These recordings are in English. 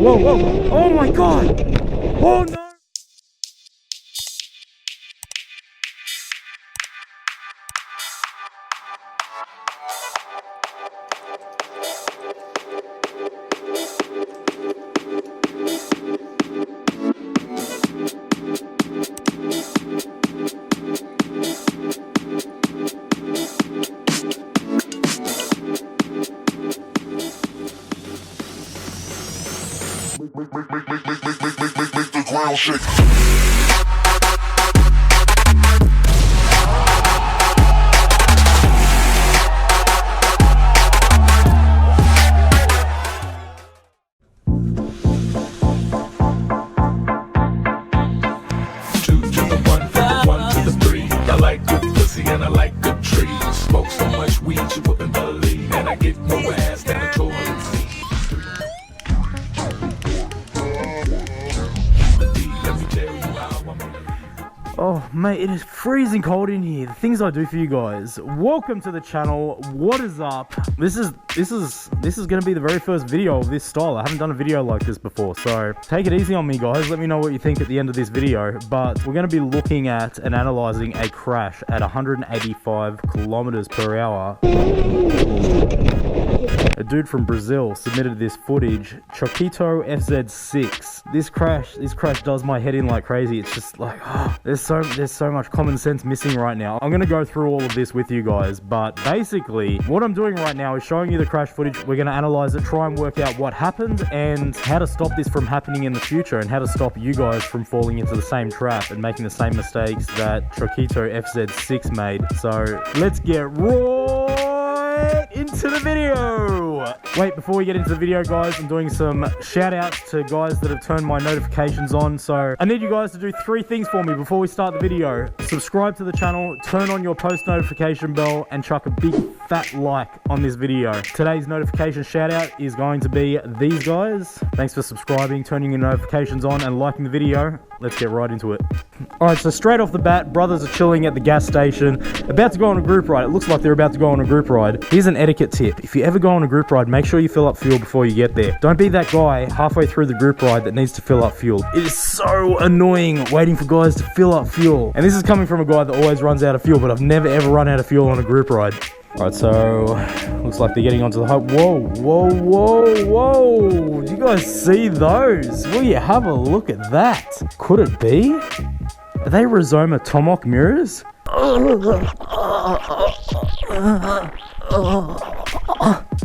whoa, whoa. Oh my God. Oh no. Make the ground shake. Two to the one, from the one to the three. I like good pussy and I like good trees. Smoke so much weed you wouldn't believe, and I get more ass than a toilet seat. Oh mate, it is freezing cold in here. The things I do for you guys. Welcome to the channel. What is up? This is gonna be the very first video of this style. I haven't done a video like this before, so take it easy on me, guys. Let me know what you think at the end of this video. But we're gonna be looking at and analyzing a crash at 185 kilometers per hour. A dude from Brazil submitted this footage. Stupido FZ6. This crash does my head in like crazy. It's just like, oh, there's so much common sense missing right now. I'm gonna go through all of this with you guys, but basically what I'm doing right now is showing you the crash footage. We're gonna analyze it, try and work out what happened and how to stop this from happening in the future, and how to stop you guys from falling into the same trap and making the same mistakes that Stupido FZ6 made. So let's get right into the video. Wait, before we get into the video, guys, I'm doing some shout outs to guys that have turned my notifications on. So I need you guys to do 3 things for me before we start the video. Subscribe to the channel, turn on your post notification bell, and chuck a big fat like on this video. Today's notification shout out is going to be these guys. Thanks for subscribing, turning your notifications on, and liking the video. Let's get right into it. Alright, so straight off the bat, brothers are chilling at the gas station, about to go on a group ride. It looks like they're about to go on a group ride. Here's an etiquette tip. If you ever go on a group ride, make sure you fill up fuel before you get there. Don't be that guy halfway through the group ride that needs to fill up fuel. It is so annoying waiting for guys to fill up fuel. And this is coming from a guy that always runs out of fuel, but I've never ever run out of fuel on a group ride. Alright, so looks like they're getting onto the hub. Whoa, whoa, whoa, whoa. Do you guys see those? Will you have a look at that? Could it be? Are they Rizoma Tomahawk mirrors?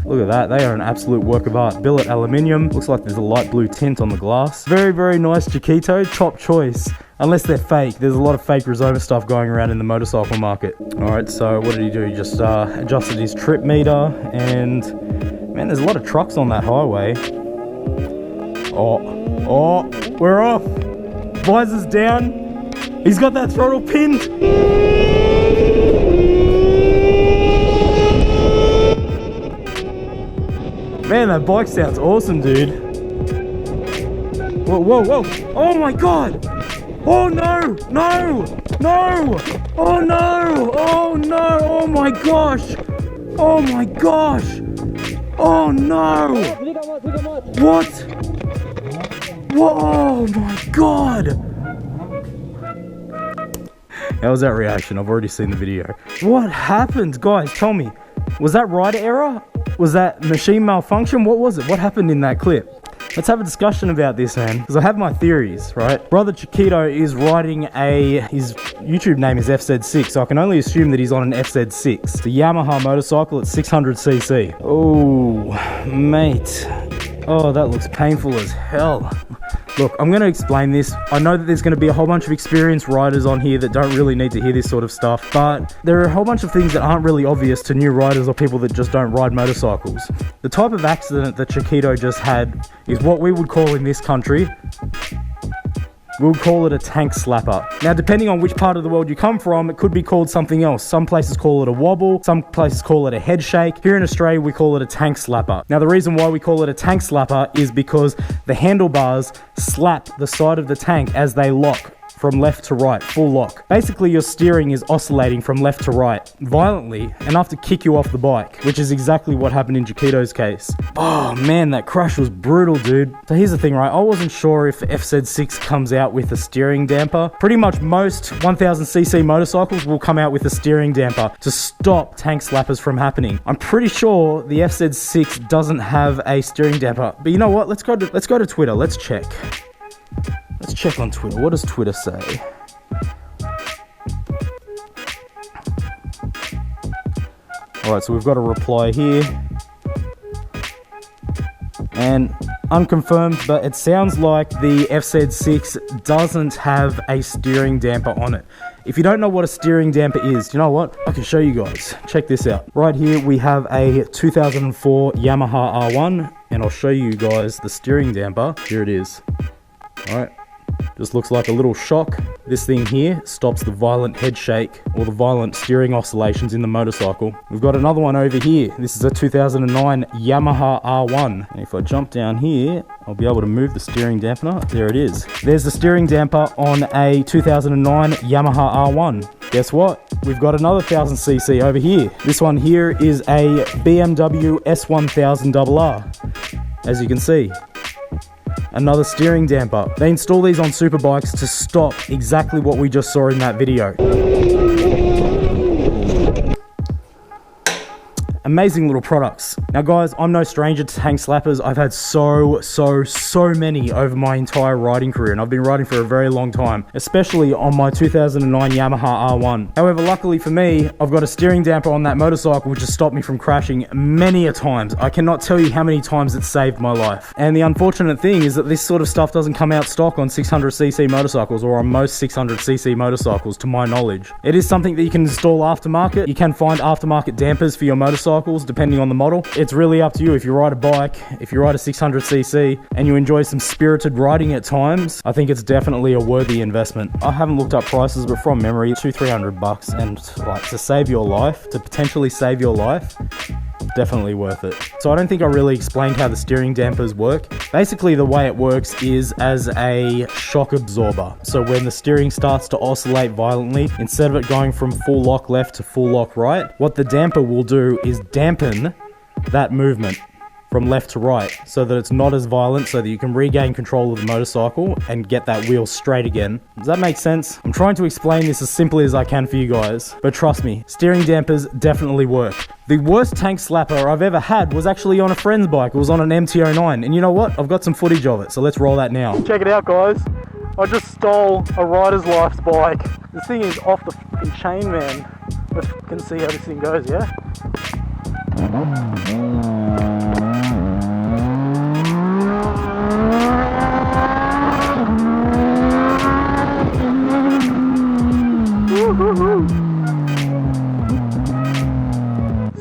Look at that, they are an absolute work of art. Billet aluminium. Looks like there's a light blue tint on the glass. Very, very nice Chiquito, top choice. Unless they're fake. There's a lot of fake Rizoma stuff going around in the motorcycle market. Alright, so what did he do? He just adjusted his trip meter, and man, there's a lot of trucks on that highway. Oh, we're off. Visor's down. He's got that throttle pinned. Man, that bike sounds awesome, dude. Whoa, whoa, whoa. Oh my God. Oh no, no, no. Oh no, oh no, oh my gosh. Oh my gosh. Oh no. What? Whoa, oh my God. How was that reaction? I've already seen the video. What happened? Guys, tell me. Was that rider error? Was that machine malfunction? What was it? What happened in that clip? Let's have a discussion about this, man, because I have my theories, right? Brother Chiquito is riding his YouTube name is FZ6, so I can only assume that he's on an FZ6. It's a Yamaha motorcycle at 600cc. Oh, mate. Oh, that looks painful as hell. Look, I'm going to explain this. I know that there's going to be a whole bunch of experienced riders on here that don't really need to hear this sort of stuff, but there are a whole bunch of things that aren't really obvious to new riders or people that just don't ride motorcycles. The type of accident that Chiquito just had is what we would call in this country, we'll call it a tank slapper. Now, depending on which part of the world you come from, it could be called something else. Some places call it a wobble, some places call it a head shake. Here in Australia, we call it a tank slapper. Now, the reason why we call it a tank slapper is because the handlebars slap the side of the tank as they lock from left to right, full lock. Basically, your steering is oscillating from left to right violently enough to kick you off the bike, which is exactly what happened in Stupido's case. Oh man, that crash was brutal, dude. So here's the thing, right? I wasn't sure if FZ6 comes out with a steering damper. Pretty much most 1000cc motorcycles will come out with a steering damper to stop tank slappers from happening. I'm pretty sure the FZ6 doesn't have a steering damper, but you know what? Let's go to Twitter. Let's check. Let's check on Twitter. What does Twitter say? Alright, so we've got a reply here. And unconfirmed, but it sounds like the FZ6 doesn't have a steering damper on it. If you don't know what a steering damper is, you know what? I can show you guys. Check this out. Right here, we have a 2004 Yamaha R1, and I'll show you guys the steering damper. Here it is. Alright. Just looks like a little shock. This thing here stops the violent head shake or the violent steering oscillations in the motorcycle. We've got another one over here. This is a 2009 Yamaha R1. And if I jump down here, I'll be able to move the steering dampener. There it is. There's the steering damper on a 2009 Yamaha R1. Guess what? We've got another 1000cc over here. This one here is a BMW S1000RR. As you can see. Another steering damper. They install these on superbikes to stop exactly what we just saw in that video. Amazing little products. Now guys, I'm no stranger to tank slappers. I've had so many over my entire riding career, and I've been riding for a very long time, especially on my 2009 Yamaha R1. However, luckily for me, I've got a steering damper on that motorcycle which has stopped me from crashing many a times. I cannot tell you how many times it's saved my life. And the unfortunate thing is that this sort of stuff doesn't come out stock on 600cc motorcycles, or on most 600cc motorcycles to my knowledge. It is something that you can install aftermarket. You can find aftermarket dampers for your motorcycle depending on the model. It's really up to you. If you ride a bike, if you ride a 600cc and you enjoy some spirited riding at times, I think it's definitely a worthy investment. I haven't looked up prices, but from memory, $200-300, and like to save your life, to potentially save your life, definitely worth it. So I don't think I really explained how the steering dampers work. Basically, the way it works is as a shock absorber. So when the steering starts to oscillate violently, instead of it going from full lock left to full lock right, what the damper will do is dampen that movement from left to right so that it's not as violent, so that you can regain control of the motorcycle and get that wheel straight again. Does that make sense? I'm trying to explain this as simply as I can for you guys, but trust me, steering dampers definitely work. The worst tank slapper I've ever had was actually on a friend's bike. It was on an MT-09, and you know what? I've got some footage of it, so let's roll that now. Check it out, guys. I just stole a rider's life's bike. This thing is off the fucking chain, man. Let's fucking see how this thing goes, yeah?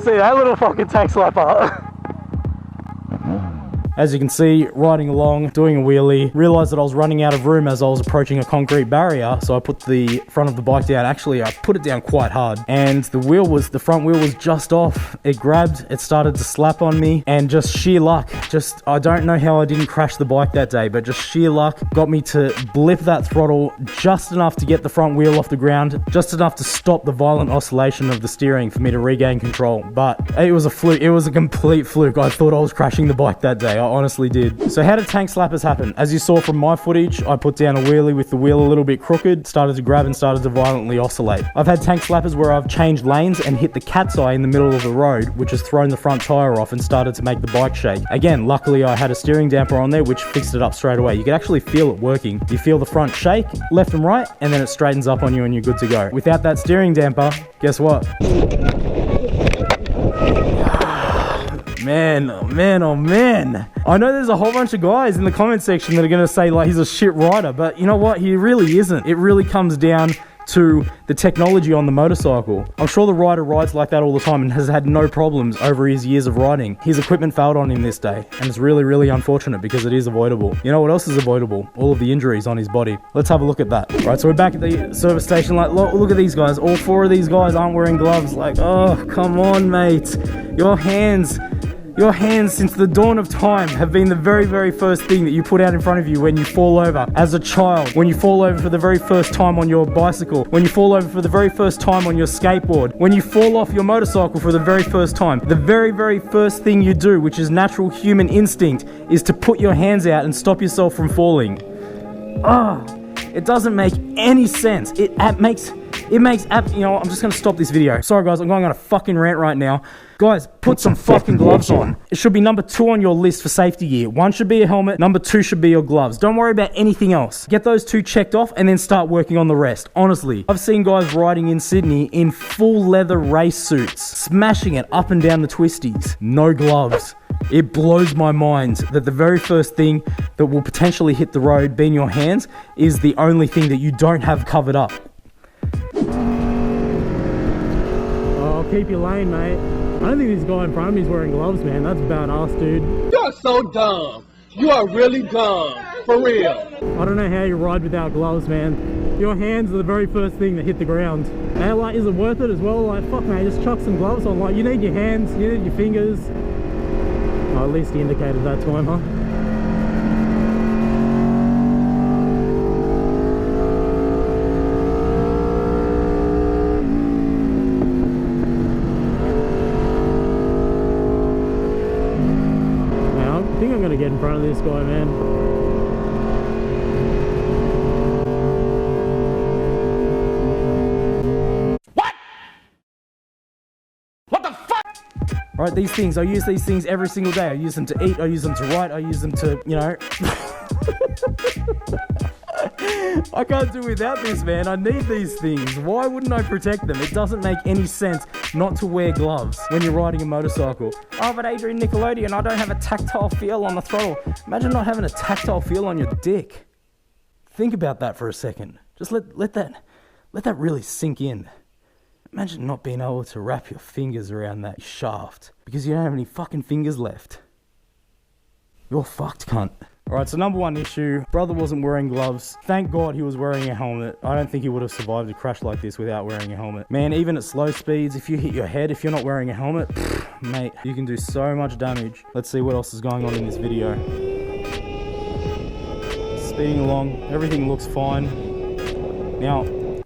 See that little fucking tank slapper? As you can see, riding along, doing a wheelie, realized that I was running out of room as I was approaching a concrete barrier, so I put the front of the bike down. Actually, I put it down quite hard, and the front wheel was just off. It grabbed, it started to slap on me, and just sheer luck, I don't know how I didn't crash the bike that day, but just sheer luck got me to blip that throttle just enough to get the front wheel off the ground, just enough to stop the violent oscillation of the steering for me to regain control. But it was a fluke. It was a complete fluke. I thought I was crashing the bike that day. I honestly did. So how did tank slappers happen? As you saw from my footage, I put down a wheelie with the wheel a little bit crooked, started to grab and started to violently oscillate. I've had tank slappers where I've changed lanes and hit the cat's eye in the middle of the road, which has thrown the front tire off and started to make the bike shake. Again, luckily I had a steering damper on there which fixed it up straight away. You can actually feel it working. You feel the front shake left and right, and then it straightens up on you and you're good to go. Without that steering damper, guess what? Man, oh man, oh man. I know there's a whole bunch of guys in the comment section that are going to say like he's a shit rider, but you know what? He really isn't. It really comes down to the technology on the motorcycle. I'm sure the rider rides like that all the time and has had no problems over his years of riding. His equipment failed on him this day, and it's really, really unfortunate because it is avoidable. You know what else is avoidable? All of the injuries on his body. Let's have a look at that. Right, so we're back at the service station. Like, look at these guys. All four of these guys aren't wearing gloves. Like, oh, come on, mate. Your hands Your hands, since the dawn of time, have been the very, very first thing that you put out in front of you when you fall over as a child, when you fall over for the very first time on your bicycle, when you fall over for the very first time on your skateboard, when you fall off your motorcycle for the very first time. The very, very first thing you do, which is natural human instinct, is to put your hands out and stop yourself from falling. It doesn't make any sense. You know, I'm just gonna stop this video. Sorry guys, I'm going on a fucking rant right now. Guys, put some fucking gloves on. It should be number 2 on your list for safety gear. 1 should be a helmet, number 2 should be your gloves. Don't worry about anything else. Get those 2 checked off and then start working on the rest. Honestly, I've seen guys riding in Sydney in full leather race suits, smashing it up and down the twisties. No gloves. It blows my mind that the very first thing that will potentially hit the road, being your hands, is the only thing that you don't have covered up. Oh, keep your lane, mate. I don't think this guy in front of me is wearing gloves, man. That's badass, dude. You are so dumb. You are really dumb. For real. I don't know how you ride without gloves, man. Your hands are the very first thing that hit the ground. And like, is it worth it as well? Like, fuck, mate, just chuck some gloves on. Like, you need your hands, you need your fingers. Oh, at least he indicated that to him, huh? I think I'm gonna get in front of this guy, man. What? What the fuck? Right, these things, I use these things every single day. I use them to eat, I use them to write, I use them to, you know. I can't do without this, man. I need these things. Why wouldn't I protect them? It doesn't make any sense not to wear gloves when you're riding a motorcycle. Oh, but AdjrianNickelodeon, I don't have a tactile feel on the throttle. Imagine not having a tactile feel on your dick. Think about that for a second. Just let that really sink in. Imagine not being able to wrap your fingers around that shaft because you don't have any fucking fingers left. You're fucked, cunt. Alright, so number 1 issue, brother wasn't wearing gloves. Thank God he was wearing a helmet. I don't think he would have survived a crash like this without wearing a helmet. Man, even at slow speeds, if you hit your head, if you're not wearing a helmet, mate, you can do so much damage. Let's see what else is going on in this video. Speeding along, everything looks fine. Now,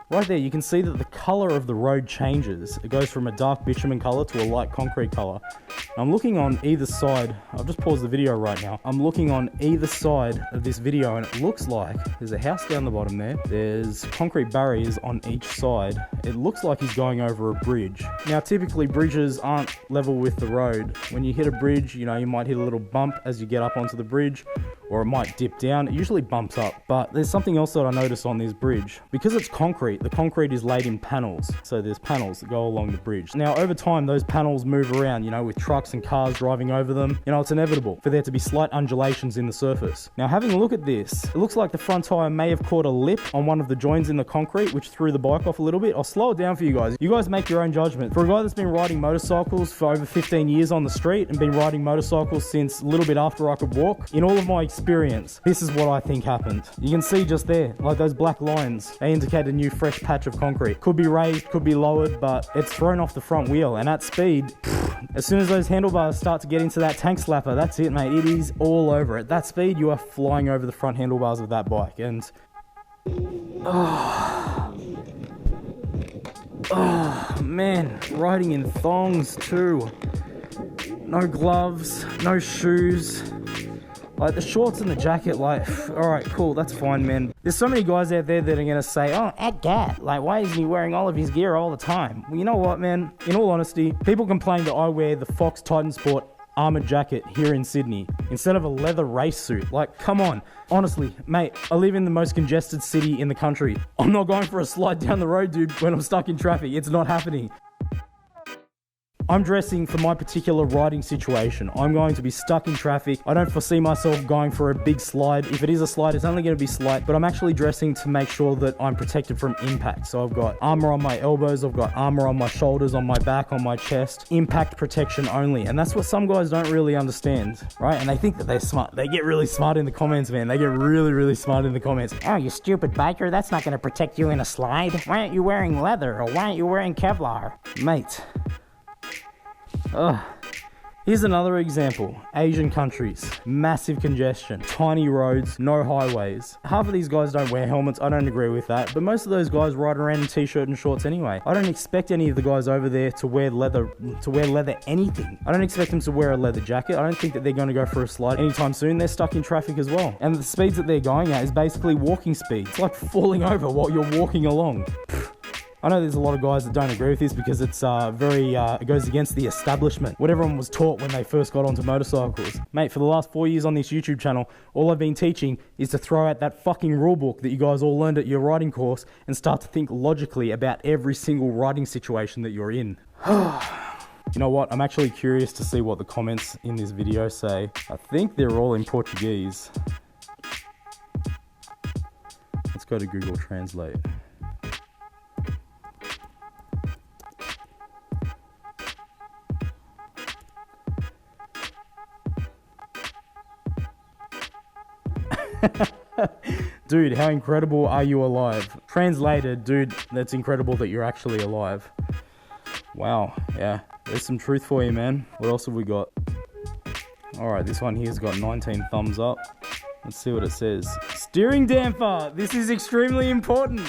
right there, you can see that the color of the road changes. It goes from a dark bitumen color to a light concrete color. I'm looking on either side. I've just paused the video right now. I'm looking on either side of this video and it looks like there's a house down the bottom there. There's concrete barriers on each side. It looks like he's going over a bridge. Now, typically bridges aren't level with the road. When you hit a bridge, you know, you might hit a little bump as you get up onto the bridge, or it might dip down. It usually bumps up. But there's something else that I noticed on this bridge. Because it's concrete, the concrete is laid in panels. So there's panels that go along the bridge. Now, over time, those panels move around, you know, with trucks and cars driving over them. You know, it's inevitable for there to be slight undulations in the surface. Now, having a look at this, it looks like the front tire may have caught a lip on one of the joints in the concrete, which threw the bike off a little bit. I'll slow it down for you guys. You guys make your own judgment. For a guy that's been riding motorcycles for over 15 years on the street and been riding motorcycles since a little bit after I could walk, in all of my experience, this is what I think happened. You can see just there, like those black lines, they indicate a new fresh patch of concrete. Could be raised, could be lowered, but it's thrown off the front wheel. And at speed, as soon as those handlebars start to get into that tank slapper, that's it, mate. It is all over. At that speed, you are flying over the front handlebars of that bike. And oh man, riding in thongs too. No gloves, no shoes. Like the shorts and the jacket, like, all right, cool, that's fine, man. There's so many guys out there that are gonna say, oh, Gat, like, why isn't he wearing all of his gear all the time? Well, you know what, man? In all honesty, people complain that I wear the Fox Titan Sport armored jacket here in Sydney instead of a leather race suit. Like, come on. Honestly, mate, I live in the most congested city in the country. I'm not going for a slide down the road, dude, when I'm stuck in traffic. It's not happening. I'm dressing for my particular riding situation. I'm going to be stuck in traffic. I don't foresee myself going for a big slide. If it is a slide, it's only going to be slight, but I'm actually dressing to make sure that I'm protected from impact. So I've got armor on my elbows, I've got armor on my shoulders, on my back, on my chest, impact protection only. And that's what some guys don't really understand, right? And they think that they're smart. They get really smart in the comments, man. They get really, really smart in the comments. Oh, you stupid biker, that's not going to protect you in a slide. Why aren't you wearing leather, or why aren't you wearing Kevlar? Mate. Here's another example. Asian countries, massive congestion, tiny roads, no highways. Half of these guys don't wear helmets. I don't agree with that, but most of those guys ride around in t-shirt and shorts anyway. I don't expect any of the guys over there to wear leather anything. I don't expect them to wear a leather jacket. I don't think that they're going to go for a slide anytime soon. They're stuck in traffic as well. And the speeds that they're going at is basically walking speed. It's like falling over while you're walking along. I know there's a lot of guys that don't agree with this because it's it goes against the establishment. What everyone was taught when they first got onto motorcycles. Mate, for the last 4 years on this YouTube channel, all I've been teaching is to throw out that fucking rule book that you guys all learned at your riding course and start to think logically about every single riding situation that you're in. You know what? I'm actually curious to see what the comments in this video say. I think they're all in Portuguese. Let's go to Google Translate. Dude, how incredible are you alive? Translated, dude, that's incredible that you're actually alive. Wow, yeah, there's some truth for you, man. What else have we got? Alright, this one here's got 19 thumbs up. Let's see what it says. Steering damper! This is extremely important.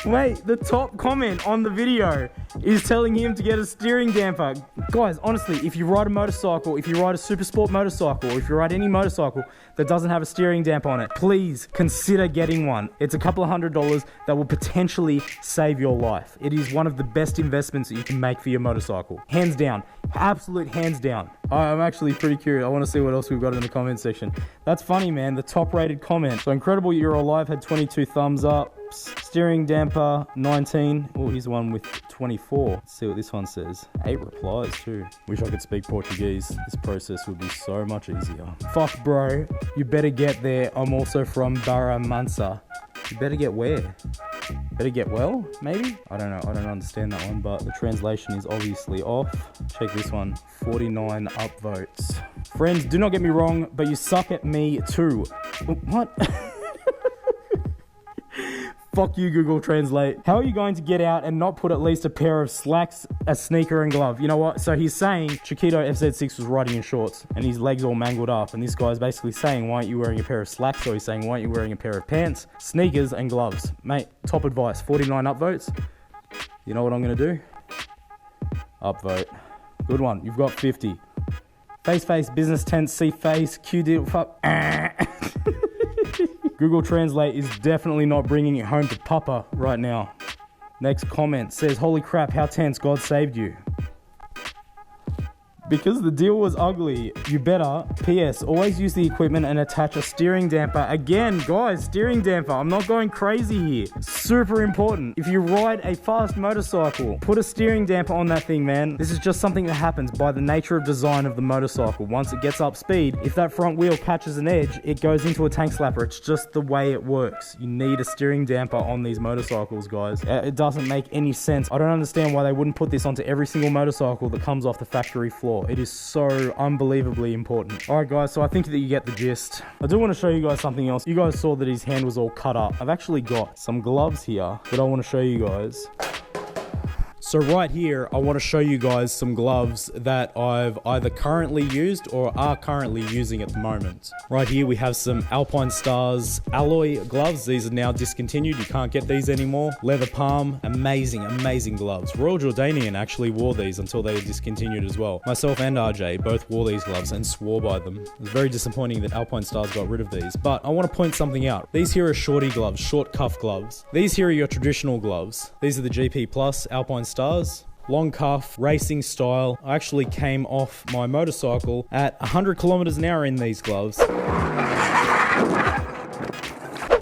Wait, the top comment on the video is telling him to get a steering damper. Guys, honestly, if you ride a motorcycle, if you ride a super sport motorcycle, or if you ride any motorcycle that doesn't have a steering damper on it, please consider getting one. It's a couple of $100 that will potentially save your life. It is one of the best investments that you can make for your motorcycle. Hands down. Absolute hands down. I'm actually pretty curious. I want to see what else we've got in the comment section. That's funny, man. The top rated comment. So incredible you're alive had 22 thumbs up. Steering damper 19. Oh, here's one with 24. Let's see what this one says. 8 replies too. Wish I could speak Portuguese. This process would be so much easier. Fuck bro, you better get there. I'm also from Barra Mansa. You better get where? Better get well, maybe? I don't know. I don't understand that one, but the translation is obviously off. Check this one. 49 upvotes. Friends, do not get me wrong, but you suck at me too. What? Fuck you, Google Translate. How are you going to get out and not put at least a pair of slacks, a sneaker, and glove? You know what? So he's saying Chiquito FZ6 was riding in shorts and his legs all mangled up. And this guy's basically saying, why aren't you wearing a pair of slacks? Or he's saying, why aren't you wearing a pair of pants, sneakers, and gloves? Mate, top advice. 49 upvotes. You know what I'm going to do? Upvote. Good one. You've got 50. Face, business tense, see face, Q deal, fuck. Google Translate is definitely not bringing it home to Papa right now. Next comment says, holy crap, how tense, God saved you. Because the deal was ugly, you better, PS, always use the equipment and attach a steering damper. Again, guys, steering damper. I'm not going crazy here. Super important. If you ride a fast motorcycle, put a steering damper on that thing, man. This is just something that happens by the nature of design of the motorcycle. Once it gets up speed, if that front wheel catches an edge, it goes into a tank slapper. It's just the way it works. You need a steering damper on these motorcycles, guys. It doesn't make any sense. I don't understand why they wouldn't put this onto every single motorcycle that comes off the factory floor. It is so unbelievably important. Alright guys, so I think that you get the gist. I do want to show you guys something else. You guys saw that his hand was all cut up. I've actually got some gloves here that I want to show you guys. So right here, I want to show you guys some gloves that I've either currently used or are currently using at the moment. Right here, we have some Alpinestars alloy gloves. These are now discontinued. You can't get these anymore. Leather palm, amazing, amazing gloves. Royal Jordanian actually wore these until they were discontinued as well. Myself and RJ both wore these gloves and swore by them. It was very disappointing that Alpinestars got rid of these, but I want to point something out. These here are shorty gloves, short cuff gloves. These here are your traditional gloves. These are the GP Plus Alpinestars. Long cuff, racing style. I actually came off my motorcycle at 100 kilometers an hour in these gloves.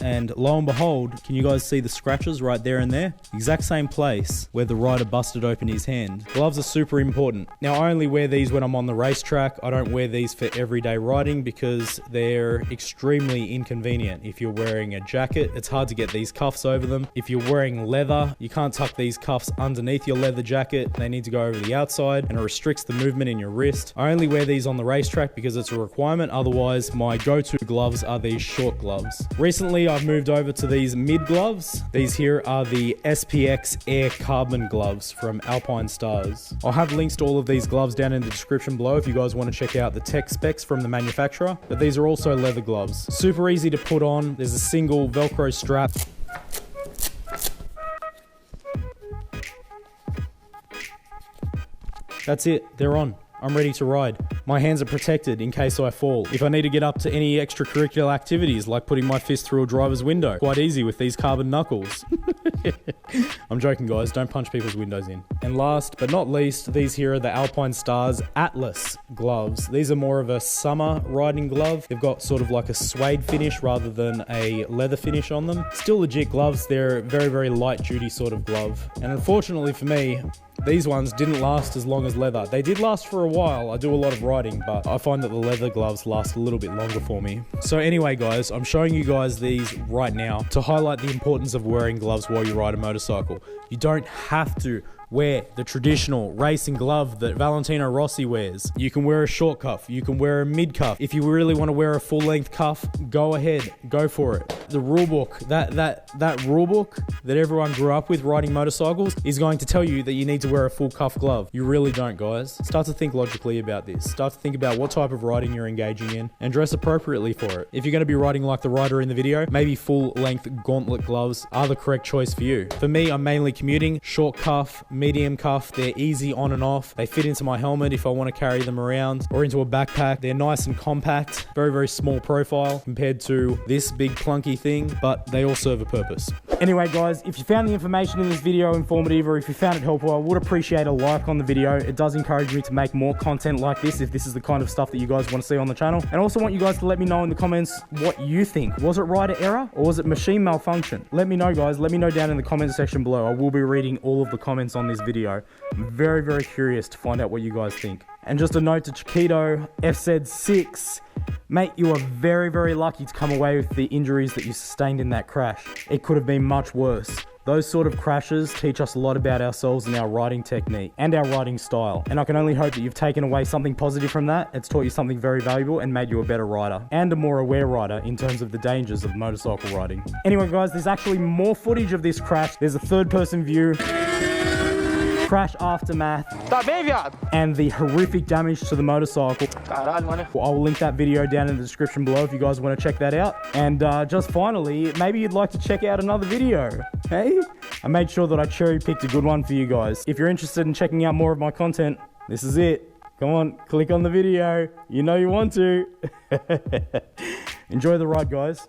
And lo and behold, can you guys see the scratches right there and there? Exact same place where the rider busted open his hand. Gloves are super important. Now, I only wear these when I'm on the racetrack. I don't wear these for everyday riding because they're extremely inconvenient. If you're wearing a jacket, it's hard to get these cuffs over them. If you're wearing leather, you can't tuck these cuffs underneath your leather jacket. They need to go over the outside and it restricts the movement in your wrist. I only wear these on the racetrack because it's a requirement. Otherwise, my go-to gloves are these short gloves. Recently, I've moved over to these mid gloves. These here are the Spx Air Carbon Gloves from Alpinestars. I'll have links to all of these gloves down in the description below if you guys want to check out the tech specs from the manufacturer. But these are also leather gloves. Super easy to put on. There's a single Velcro strap. That's it, they're on. I'm ready to ride. My hands are protected in case I fall. If I need to get up to any extracurricular activities like putting my fist through a driver's window, quite easy with these carbon knuckles. I'm joking, guys, don't punch people's windows in. And last but not least, these here are the Alpinestars Atlas gloves. These are more of a summer riding glove. They've got sort of like a suede finish rather than a leather finish on them. Still legit gloves. They're a very, very light duty sort of glove. And unfortunately for me, these ones didn't last as long as leather. They did last for a while. I do a lot of riding, but I find that the leather gloves last a little bit longer for me. So anyway, guys, I'm showing you guys these right now to highlight the importance of wearing gloves while you ride a motorcycle. You don't have to wear the traditional racing glove that Valentino Rossi wears. You can wear a short cuff, you can wear a mid cuff. If you really want to wear a full length cuff, go ahead, go for it. The rule book, that rule book that everyone grew up with riding motorcycles is going to tell you that you need to wear a full cuff glove. You really don't, guys. Start to think logically about this. Start to think about what type of riding you're engaging in and dress appropriately for it. If you're going to be riding like the rider in the video, maybe full length gauntlet gloves are the correct choice for you. For me, I'm mainly commuting, short cuff, medium cuff. They're easy on and off. They fit into my helmet if I want to carry them around or into a backpack. They're nice and compact, very, very small profile compared to this big clunky thing, but they all serve a purpose. Anyway, guys, if you found the information in this video informative or if you found it helpful, I would appreciate a like on the video. It does encourage me to make more content like this if this is the kind of stuff that you guys want to see on the channel. And I also want you guys to let me know in the comments what you think. Was it rider error or was it machine malfunction? Let me know, guys. Let me know down in the comment section below. I will be reading all of the comments on this video. I'm very, very curious to find out what you guys think. And just a note to Stupido, FZ6, mate, you are very, very lucky to come away with the injuries that you sustained in that crash. It could have been much worse. Those sort of crashes teach us a lot about ourselves and our riding technique and our riding style. And I can only hope that you've taken away something positive from that. It's taught you something very valuable and made you a better rider and a more aware rider in terms of the dangers of motorcycle riding. Anyway, guys, there's actually more footage of this crash. There's a third-person view, crash aftermath, and the horrific damage to the motorcycle. I'll link that video down in the description below if you guys want to check that out. And just finally, maybe you'd like to check out another video. Hey, I made sure that I cherry picked a good one for you guys. If you're interested in checking out more of my content, this is it. Come on, click on the video. You know you want to. Enjoy the ride, guys.